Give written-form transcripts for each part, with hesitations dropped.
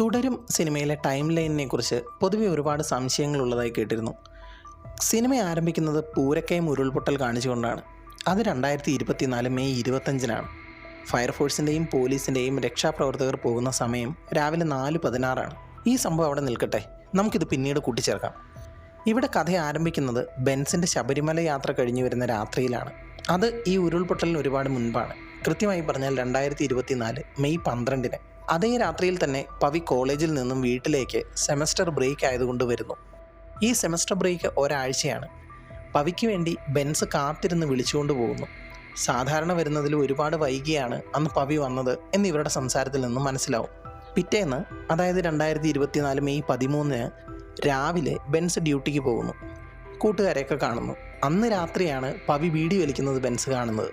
തുടരും സിനിമയിലെ ടൈം ലൈനിനെ കുറിച്ച് പൊതുവെ ഒരുപാട് സംശയങ്ങളുള്ളതായി കേട്ടിരുന്നു. സിനിമ ആരംഭിക്കുന്നത് പൂരക്കയം ഉരുൾപൊട്ടൽ കാണിച്ചുകൊണ്ടാണ്. അത് 2024 മെയ് 25-നാണ്. ഫയർഫോഴ്സിൻ്റെയും പോലീസിൻ്റെയും രക്ഷാപ്രവർത്തകർ പോകുന്ന സമയം രാവിലെ 4:16 ഈ സംഭവം അവിടെ നിൽക്കട്ടെ, നമുക്കിത് പിന്നീട് കൂട്ടിച്ചേർക്കാം. ഇവിടെ കഥ ആരംഭിക്കുന്നത് ബെൻസിൻ്റെ ശബരിമല യാത്ര കഴിഞ്ഞു വരുന്ന രാത്രിയിലാണ്. അത് ഈ ഉരുൾപൊട്ടലിന് ഒരുപാട് മുൻപാണ്. കൃത്യമായി പറഞ്ഞാൽ 2024 മെയ് 12-ന്. അതേ രാത്രിയിൽ തന്നെ പവി കോളേജിൽ നിന്നും വീട്ടിലേക്ക് സെമസ്റ്റർ ബ്രേക്ക് ആയതുകൊണ്ട് വരുന്നു. ഈ സെമസ്റ്റർ ബ്രേക്ക് ഒരാഴ്ചയാണ്. പവിക്ക് വേണ്ടി ബെൻസ് കാത്തിരുന്ന് വിളിച്ചുകൊണ്ട് പോകുന്നു. സാധാരണ വരുന്നതിൽ ഒരുപാട് വൈകിയാണ് അന്ന് പവി വന്നത് എന്ന് ഇവരുടെ സംസാരത്തിൽ നിന്നും മനസ്സിലാവും. പിറ്റേന്ന്, അതായത് 2024 മെയ് 13-ന് രാവിലെ ബെൻസ് ഡ്യൂട്ടിക്ക് പോകുന്നു. കൂട്ടുകാരെയൊക്കെ കാണുന്നു. അന്ന് രാത്രിയാണ് പവി ബീഡി വലിക്കുന്നത് ബെൻസ് കാണുന്നത്.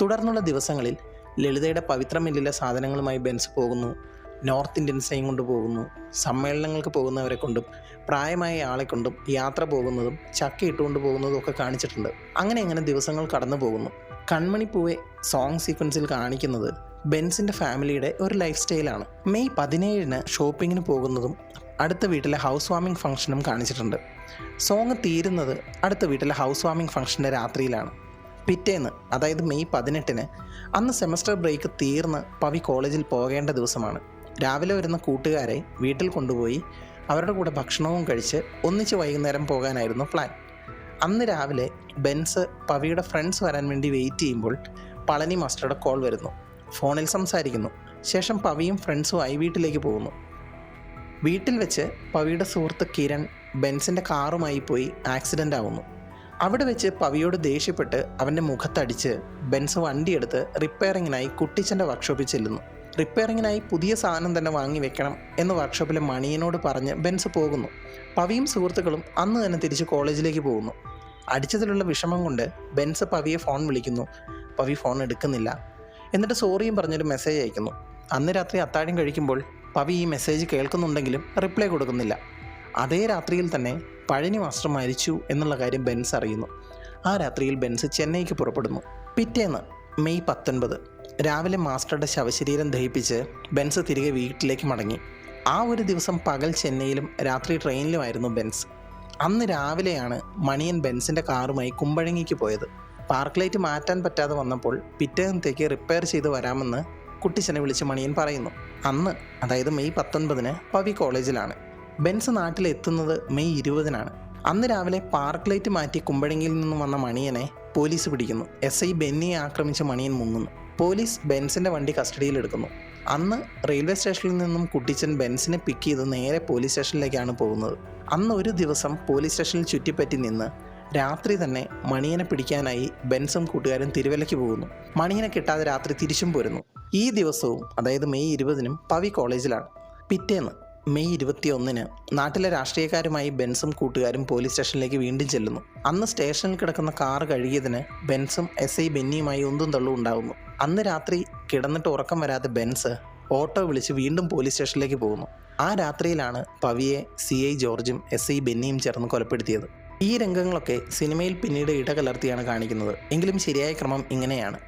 തുടർന്നുള്ള ദിവസങ്ങളിൽ ലളിതയുടെ പവിത്രമില്ലിലെ സാധനങ്ങളുമായി ബെൻസ് പോകുന്നു. നോർത്ത് ഇന്ത്യൻസിനെയും കൊണ്ട് പോകുന്നു. സമ്മേളനങ്ങൾക്ക് പോകുന്നവരെ കൊണ്ടും പ്രായമായ ആളെ കൊണ്ടും യാത്ര പോകുന്നതും ചക്ക ഇട്ടുകൊണ്ട് പോകുന്നതും ഒക്കെ കാണിച്ചിട്ടുണ്ട്. അങ്ങനെ ദിവസങ്ങൾ കടന്നു പോകുന്നു. കൺമണി പൂവെ സോങ് സീക്വൻസിൽ കാണിക്കുന്നത് ബെൻസിൻ്റെ ഫാമിലിയുടെ ഒരു ലൈഫ് സ്റ്റൈലാണ്. മെയ് 17-ന് ഷോപ്പിങ്ങിന് പോകുന്നതും അടുത്ത വീട്ടിലെ ഹൗസ് വാമിംഗ് ഫംഗ്ഷനും കാണിച്ചിട്ടുണ്ട്. സോങ് തീരുന്നത് അടുത്ത വീട്ടിലെ ഹൗസ് വാമിംഗ് ഫംഗ്ഷൻ്റെ രാത്രിയിലാണ്. പിറ്റേന്ന്, അതായത് മെയ് 18-ന്, അന്ന് സെമസ്റ്റർ ബ്രേക്ക് തീർന്ന് പവി കോളേജിൽ പോകേണ്ട ദിവസമാണ്. രാവിലെ വരുന്ന കൂട്ടുകാരെ വീട്ടിൽ കൊണ്ടുപോയി അവരുടെ കൂടെ ഭക്ഷണവും കഴിച്ച് ഒന്നിച്ച് വൈകുന്നേരം പോകാനായിരുന്നു പ്ലാൻ. അന്ന് രാവിലെ ബെൻസ് പവിയുടെ ഫ്രണ്ട്സ് വരാൻ വേണ്ടി വെയിറ്റ് ചെയ്യുമ്പോൾ പളനി മാസ്റ്ററുടെ കോൾ വരുന്നു. ഫോണിൽ സംസാരിക്കുന്നു. ശേഷം പവിയും ഫ്രണ്ട്സുമായി വീട്ടിലേക്ക് പോകുന്നു. വീട്ടിൽ വെച്ച് പവിയുടെ സുഹൃത്ത് കിരൺ ബെൻസിൻ്റെ കാറുമായി പോയി ആക്സിഡൻ്റ് ആവുന്നു. അവിടെ വെച്ച് പവിയോട് ദേഷ്യപ്പെട്ട് അവൻ്റെ മുഖത്തടിച്ച് ബെൻസ് വണ്ടിയെടുത്ത് റിപ്പയറിങ്ങിനായി കുട്ടിച്ചൻ്റെ വർക്ക്ഷോപ്പിൽ ചെല്ലുന്നു. റിപ്പയറിങ്ങിനായി പുതിയ സാധനം തന്നെ വാങ്ങി വെക്കണം എന്ന് വർക്ക്ഷോപ്പിലെ മണിയനോട് പറഞ്ഞ് ബെൻസ് പോകുന്നു. പവിയും സുഹൃത്തുക്കളും അന്ന് തന്നെ തിരിച്ച് കോളേജിലേക്ക് പോകുന്നു. അടിച്ചതിലുള്ള വിഷമം കൊണ്ട് ബെൻസ് പവിയെ ഫോൺ വിളിക്കുന്നു. പവി ഫോൺ എടുക്കുന്നില്ല. എന്നിട്ട് സോറിയും പറഞ്ഞൊരു മെസ്സേജ് അയക്കുന്നു. അന്ന് രാത്രി അത്താഴം കഴിക്കുമ്പോൾ പവി ഈ മെസ്സേജ് കേൾക്കുന്നുണ്ടെങ്കിലും റിപ്ലൈ കൊടുക്കുന്നില്ല. അതേ രാത്രിയിൽ തന്നെ പഴനി മാസ്റ്റർ മരിച്ചു എന്നുള്ള കാര്യം ബെൻസ് അറിയുന്നു. ആ രാത്രിയിൽ ബെൻസ് ചെന്നൈക്ക് പുറപ്പെടുന്നു. പിറ്റേന്ന് മെയ് 19 രാവിലെ മാസ്റ്ററുടെ ശവശരീരം ദഹിപ്പിച്ച് ബെൻസ് തിരികെ വീട്ടിലേക്ക് മടങ്ങി. ആ ഒരു ദിവസം പകൽ ചെന്നൈയിലും രാത്രി ട്രെയിനിലുമായിരുന്നു ബെൻസ്. അന്ന് രാവിലെയാണ് മണിയൻ ബെൻസിൻ്റെ കാറുമായി കുമ്പഴങ്ങിക്ക് പോയത്. പാർക്ക് ലൈറ്റ് മാറ്റാൻ പറ്റാതെ വന്നപ്പോൾ പിറ്റേന്നത്തേക്ക് റിപ്പയർ ചെയ്ത് വരാമെന്ന് കുട്ടിച്ചനെ വിളിച്ച് മണിയൻ പറയുന്നു. അന്ന്, അതായത് മെയ് 19-ന് പവി കോളേജിലാണ്. ബെൻസ് നാട്ടിലെത്തുന്നത് മെയ് 20-നാണ്. അന്ന് രാവിലെ പാർക്ക് ലൈറ്റ് മാറ്റി കുമ്പഴങ്ങിയിൽ നിന്നും വന്ന മണിയനെ പോലീസ് പിടിക്കുന്നു. SI ബെന്നിയെ ആക്രമിച്ച് മണിയൻ മുങ്ങുന്നു. പോലീസ് ബെൻസിൻ്റെ വണ്ടി കസ്റ്റഡിയിലെടുക്കുന്നു. അന്ന് റെയിൽവേ സ്റ്റേഷനിൽ നിന്നും കുട്ടിച്ചൻ ബെൻസിനെ പിക്ക് ചെയ്ത് നേരെ പോലീസ് സ്റ്റേഷനിലേക്കാണ് പോകുന്നത്. അന്ന് ഒരു ദിവസം പോലീസ് സ്റ്റേഷനിൽ ചുറ്റിപ്പറ്റി നിന്ന് രാത്രി തന്നെ മണിയനെ പിടിക്കാനായി ബെൻസും കൂട്ടുകാരും തിരുവല്ലയ്ക്ക് പോകുന്നു. മണിയനെ കിട്ടാതെ രാത്രി തിരിച്ചും പോരുന്നു. ഈ ദിവസവും, അതായത് മെയ് 20-നും പവി കോളേജിലാണ്. പിറ്റേന്ന് മെയ് 21-ന് നാട്ടിലെ രാഷ്ട്രീയക്കാരുമായി ബെൻസും കൂട്ടുകാരും പോലീസ് സ്റ്റേഷനിലേക്ക് വീണ്ടും ചെല്ലുന്നു. അന്ന് സ്റ്റേഷനിൽ കിടക്കുന്ന കാർ കഴുകിയതിന് ബെൻസും SI ബെന്നിയുമായി ഉന്തും തള്ളും ഉണ്ടാകുന്നു. അന്ന് രാത്രി കിടന്നിട്ട് ഉറക്കം വരാതെ ബെൻസ് ഓട്ടോ വിളിച്ച് വീണ്ടും പോലീസ് സ്റ്റേഷനിലേക്ക് പോകുന്നു. ആ രാത്രിയിലാണ് പവിയെ CI ജോർജും SI ബെന്നിയും ചേർന്ന് കൊലപ്പെടുത്തിയത്. ഈ രംഗങ്ങളൊക്കെ സിനിമയിൽ പിന്നീട് ഇടകലർത്തിയാണ് കാണിക്കുന്നത്. എങ്കിലും ശരിയായ ക്രമം ഇങ്ങനെയാണ്.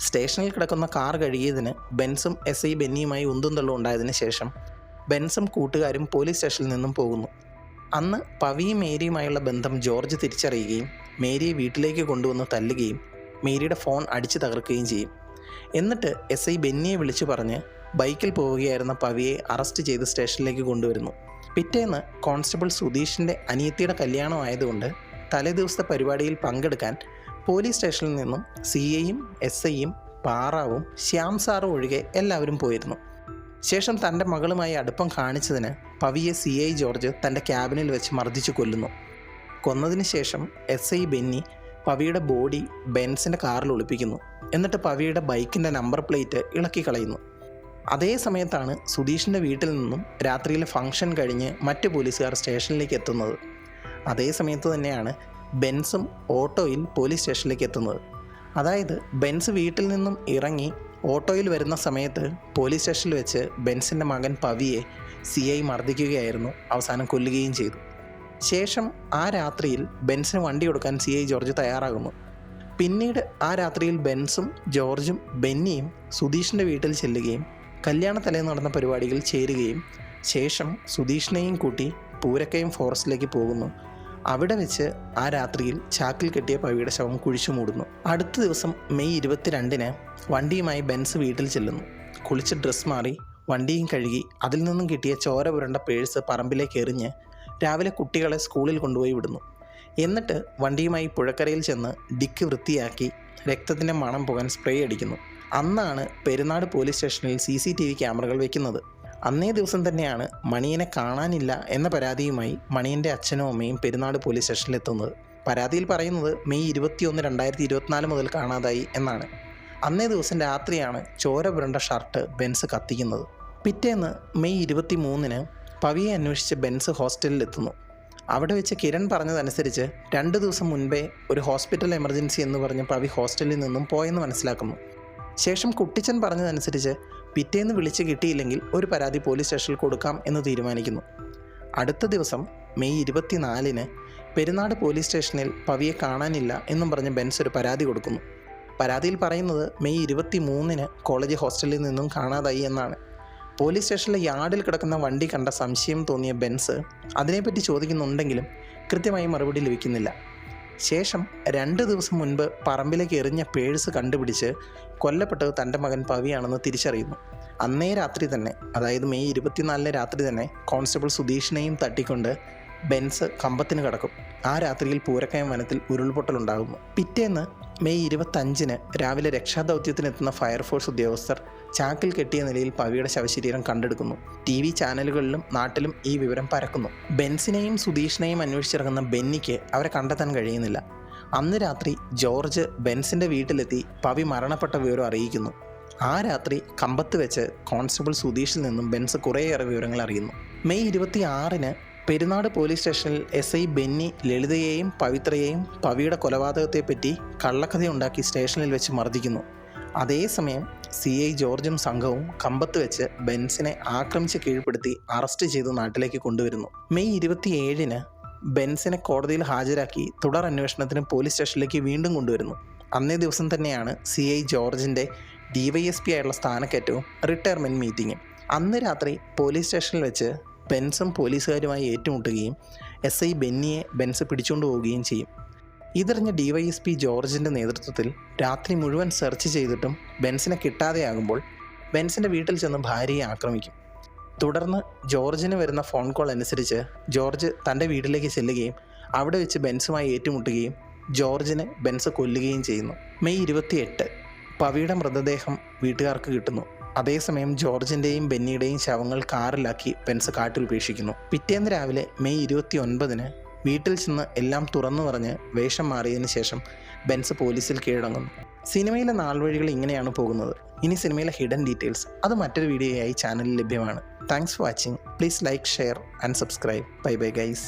സ്റ്റേഷനിൽ കിടക്കുന്ന കാർ കഴുകിയതിന് ബെൻസും SI ബെന്നിയുമായി ഉന്തും തള്ളും ഉണ്ടായതിനു ശേഷം ബെൻസും കൂട്ടുകാരും പോലീസ് സ്റ്റേഷനിൽ നിന്നും പോകുന്നു. അന്ന് പവിയും മേരിയുമായുള്ള ബന്ധം ജോർജ് തിരിച്ചറിയുകയും മേരിയെ വീട്ടിലേക്ക് കൊണ്ടുവന്ന് തല്ലുകയും മേരിയുടെ ഫോൺ അടിച്ചു തകർക്കുകയും ചെയ്യും. എന്നിട്ട് SI ബെന്നിയെ വിളിച്ചു പറഞ്ഞ് ബൈക്കിൽ പോവുകയായിരുന്ന പവിയെ അറസ്റ്റ് ചെയ്ത് സ്റ്റേഷനിലേക്ക് കൊണ്ടുവരുന്നു. പിറ്റേന്ന് കോൺസ്റ്റബിൾ സുധീഷിൻ്റെ അനിയത്തിയുടെ കല്യാണം ആയതുകൊണ്ട് തലേ ദിവസത്തെ പരിപാടിയിൽ പങ്കെടുക്കാൻ പോലീസ് സ്റ്റേഷനിൽ നിന്നും CIയും SIയും പാറാവും ശ്യാം സാറും ഒഴികെ എല്ലാവരും പോയിരുന്നു. ശേഷം തൻ്റെ മകളുമായി അടുപ്പം കാണിച്ചതിന് പവിയെ CI ജോർജ് തൻ്റെ ക്യാബിനിൽ വെച്ച് മർദ്ദിച്ചു കൊല്ലുന്നു. കൊന്നതിന് ശേഷം SI ബെന്നി പവിയുടെ ബോഡി ബെൻസിൻ്റെ കാറിൽ ഒളിപ്പിക്കുന്നു. എന്നിട്ട് പവിയുടെ ബൈക്കിൻ്റെ നമ്പർ പ്ലേറ്റ് ഇളക്കി കളയുന്നു. അതേ സമയത്താണ് സുധീഷിൻ്റെ വീട്ടിൽ നിന്നും രാത്രിയിലെ ഫംഗ്ഷൻ കഴിഞ്ഞ് മറ്റ് പോലീസുകാർ സ്റ്റേഷനിലേക്ക് എത്തുന്നത്. അതേ സമയത്ത് തന്നെയാണ് ബെൻസും ഓട്ടോയിൽ പോലീസ് സ്റ്റേഷനിലേക്ക് എത്തുന്നത്. അതായത് ബെൻസ് വീട്ടിൽ നിന്നും ഇറങ്ങി ഓട്ടോയിൽ വരുന്ന സമയത്ത് പോലീസ് സ്റ്റേഷനിൽ വെച്ച് ബെൻസിൻ്റെ മകൻ പവിയെ CI മർദ്ദിക്കുകയായിരുന്നു. അവസാനം കൊല്ലുകയും ചെയ്തു. ശേഷം ആ രാത്രിയിൽ ബെൻസിന് വണ്ടി കൊടുക്കാൻ CI ജോർജ് തയ്യാറാകുന്നു. പിന്നീട് ആ രാത്രിയിൽ ബെൻസും ജോർജും ബെന്നിയും സുധീഷിൻ്റെ വീട്ടിൽ ചെല്ലുകയും കല്യാണ തലേന്ന് നടന്ന പരിപാടിയിൽ ചേരുകയും ശേഷം സുധീഷിനെയും കൂട്ടി പൂരക്കയം ഫോറസ്റ്റിലേക്ക് പോകുന്നു. അവിടെ വെച്ച് ആ രാത്രിയിൽ ചാക്കിൽ കെട്ടിയ പവിയുടെ ശവം കുഴിച്ചു മൂടുന്നു. അടുത്ത ദിവസം മെയ് 22-ന് വണ്ടിയുമായി ബെൻസ് വീട്ടിൽ ചെല്ലുന്നു. കുളിച്ച് ഡ്രസ്സ് മാറി വണ്ടിയും കഴുകി അതിൽ നിന്നും കിട്ടിയ ചോര പുരണ്ട പേഴ്സ് പറമ്പിലേക്ക് എറിഞ്ഞ് രാവിലെ കുട്ടികളെ സ്കൂളിൽ കൊണ്ടുപോയി വിടുന്നു. എന്നിട്ട് വണ്ടിയുമായി പുഴക്കരയിൽ ചെന്ന് ഡിക്ക് വൃത്തിയാക്കി രക്തത്തിൻ്റെ മണം പോകാൻ സ്പ്രേ അടിക്കുന്നു. അന്നാണ് പെരുന്നാട് പോലീസ് സ്റ്റേഷനിൽ CCTV ക്യാമറകൾ വയ്ക്കുന്നത്. അന്നേ ദിവസം തന്നെയാണ് മണിയനെ കാണാനില്ല എന്ന പരാതിയുമായി മണിയൻ്റെ അച്ഛനും അമ്മയും പെരുന്നാട് പോലീസ് സ്റ്റേഷനിലെത്തുന്നത്. പരാതിയിൽ പറയുന്നത് മെയ് 21, 2024 മുതൽ കാണാതായി എന്നാണ്. അന്നേ ദിവസം രാത്രിയാണ് ചോര പുരണ്ട ഷർട്ട് ബെൻസ് കത്തിക്കുന്നത്. പിറ്റേന്ന് മെയ് 23-ന് പവിയെ അന്വേഷിച്ച് ബെൻസ് ഹോസ്റ്റലിലെത്തുന്നു. അവിടെ വെച്ച് കിരൺ പറഞ്ഞതനുസരിച്ച് 2 ദിവസം മുൻപേ ഒരു ഹോസ്പിറ്റൽ എമർജൻസി എന്ന് പറഞ്ഞ് പവി ഹോസ്റ്റലിൽ നിന്നും പോയെന്ന് മനസ്സിലാക്കുന്നു. ശേഷം കുട്ടിച്ചൻ പറഞ്ഞതനുസരിച്ച് പിറ്റേന്ന് വിളിച്ച് കിട്ടിയില്ലെങ്കിൽ ഒരു പരാതി പോലീസ് സ്റ്റേഷനിൽ കൊടുക്കാം എന്ന് തീരുമാനിക്കുന്നു. അടുത്ത ദിവസം മെയ് 24-ന് പെരുന്നാട് പോലീസ് സ്റ്റേഷനിൽ പവിയെ കാണാനില്ല എന്നും പറഞ്ഞ് ബെൻസ് ഒരു പരാതി കൊടുക്കുന്നു. പരാതിയിൽ പറയുന്നത് മെയ് 23-ന് കോളേജ് ഹോസ്റ്റലിൽ നിന്നും കാണാതായി എന്നാണ്. പോലീസ് സ്റ്റേഷനിലെ യാർഡിൽ കിടക്കുന്ന വണ്ടി കണ്ട സംശയം തോന്നിയ ബെൻസ് അതിനെപ്പറ്റി ചോദിക്കുന്നുണ്ടെങ്കിലും കൃത്യമായി മറുപടി ലഭിക്കുന്നില്ല. ശേഷം 2 ദിവസം മുൻപ് പറമ്പിലേക്ക് എറിഞ്ഞ പേഴ്സ് കണ്ടുപിടിച്ച് കൊല്ലപ്പെട്ടത് തൻ്റെ മകൻ പവിയാണെന്ന് തിരിച്ചറിയുന്നു. അന്നേ രാത്രി തന്നെ, അതായത് മെയ് 24-ന് രാത്രി തന്നെ കോൺസ്റ്റബിൾ സുധീഷിനെയും തട്ടിക്കൊണ്ട് ബെൻസ് കമ്പത്തിന് കടക്കും. ആ രാത്രിയിൽ പൂരക്കയം വനത്തിൽ ഉരുൾപൊട്ടലുണ്ടാകുന്നു. പിറ്റേന്ന് മെയ് 25-ന് രാവിലെ രക്ഷാദൗത്യത്തിനെത്തുന്ന ഫയർഫോഴ്സ് ഉദ്യോഗസ്ഥർ ചാക്കിൽ കെട്ടിയ നിലയിൽ പവിയുടെ ശവശരീരം കണ്ടെടുക്കുന്നു. TV ചാനലുകളിലും നാട്ടിലും ഈ വിവരം പരക്കുന്നു. ബെൻസിനെയും സുധീഷിനെയും അന്വേഷിച്ചിറങ്ങുന്ന ബെന്നിക്ക് അവരെ കണ്ടെത്താൻ കഴിയുന്നില്ല. അന്ന് രാത്രി ജോർജ് ബെൻസിൻ്റെ വീട്ടിലെത്തി പവി മരണപ്പെട്ട വിവരം അറിയിക്കുന്നു. ആ രാത്രി കമ്പത്ത് വെച്ച് കോൺസ്റ്റബിൾ സുധീഷിൽ നിന്നും ബെൻസ് കുറേയേറെ വിവരങ്ങൾ അറിയുന്നു. മെയ് 26-ന് പെരുന്നാട് പോലീസ് സ്റ്റേഷനിൽ SI ബെന്നി ലളിതയെയും പവിത്രയെയും പവിയുടെ കൊലപാതകത്തെപ്പറ്റി കള്ളക്കഥയുണ്ടാക്കി സ്റ്റേഷനിൽ വെച്ച് മർദ്ദിക്കുന്നു. അതേസമയം CI ജോർജും സംഘവും കമ്പത്ത് വെച്ച് ബെൻസിനെ ആക്രമിച്ച് കീഴ്പ്പെടുത്തി അറസ്റ്റ് ചെയ്ത് നാട്ടിലേക്ക് കൊണ്ടുവരുന്നു. മെയ് 27-ന് ബെൻസിനെ കോടതിയിൽ ഹാജരാക്കി തുടർ അന്വേഷണത്തിന് പോലീസ് സ്റ്റേഷനിലേക്ക് വീണ്ടും കൊണ്ടുവരുന്നു. അന്നേ ദിവസം തന്നെയാണ് CI ജോർജിൻ്റെ DYSP ആയുള്ള സ്ഥാനക്കയറ്റവും റിട്ടയർമെൻറ്റ് മീറ്റിങ്ങും. അന്ന് രാത്രി പോലീസ് സ്റ്റേഷനിൽ വെച്ച് ബെൻസും പോലീസുകാരുമായി ഏറ്റുമുട്ടുകയും SI ബെന്നിയെ ബെൻസ് പിടിച്ചുകൊണ്ടു പോവുകയും ചെയ്യും. ഇതറിഞ്ഞ DYSP ജോർജിൻ്റെ നേതൃത്വത്തിൽ രാത്രി മുഴുവൻ സെർച്ച് ചെയ്തിട്ടും ബെൻസിനെ കിട്ടാതെയാകുമ്പോൾ ബെൻസിൻ്റെ വീട്ടിൽ ചെന്ന് ഭാര്യയെ ആക്രമിക്കും. തുടർന്ന് ജോർജിന് വരുന്ന ഫോൺ കോൾ അനുസരിച്ച് ജോർജ് തൻ്റെ വീട്ടിലേക്ക് ചെല്ലുകയും അവിടെ വെച്ച് ബെൻസുമായി ഏറ്റുമുട്ടുകയും ജോർജിനെ ബെൻസ് കൊല്ലുകയും ചെയ്യുന്നു. മെയ് 28 പവിയുടെ മൃതദേഹം വീട്ടുകാർക്ക് കിട്ടുന്നു. അതേസമയം ജോർജിൻ്റെയും ബെന്നിയുടെയും ശവങ്ങൾ കാറിലാക്കി ബെൻസ് കാട്ടിൽ ഉപേക്ഷിക്കുന്നു. പിറ്റേന്ന് രാവിലെ മെയ് 29-ന് വീട്ടിൽ ചെന്ന് എല്ലാം തുറന്നു പറഞ്ഞ് വേഷം മാറിയതിന് ശേഷം ബെൻസ് പോലീസിൽ കീഴടങ്ങുന്നു. സിനിമയിലെ നാൾവഴികൾ ഇങ്ങനെയാണ് പോകുന്നത്. ഇനി സിനിമയിലെ ഹിഡൻ ഡീറ്റെയിൽസ് അത് മറ്റൊരു വീഡിയോയായി ചാനലിൽ ലഭ്യമാണ്. Thanks for watching. Please like, share and subscribe. Bye bye guys.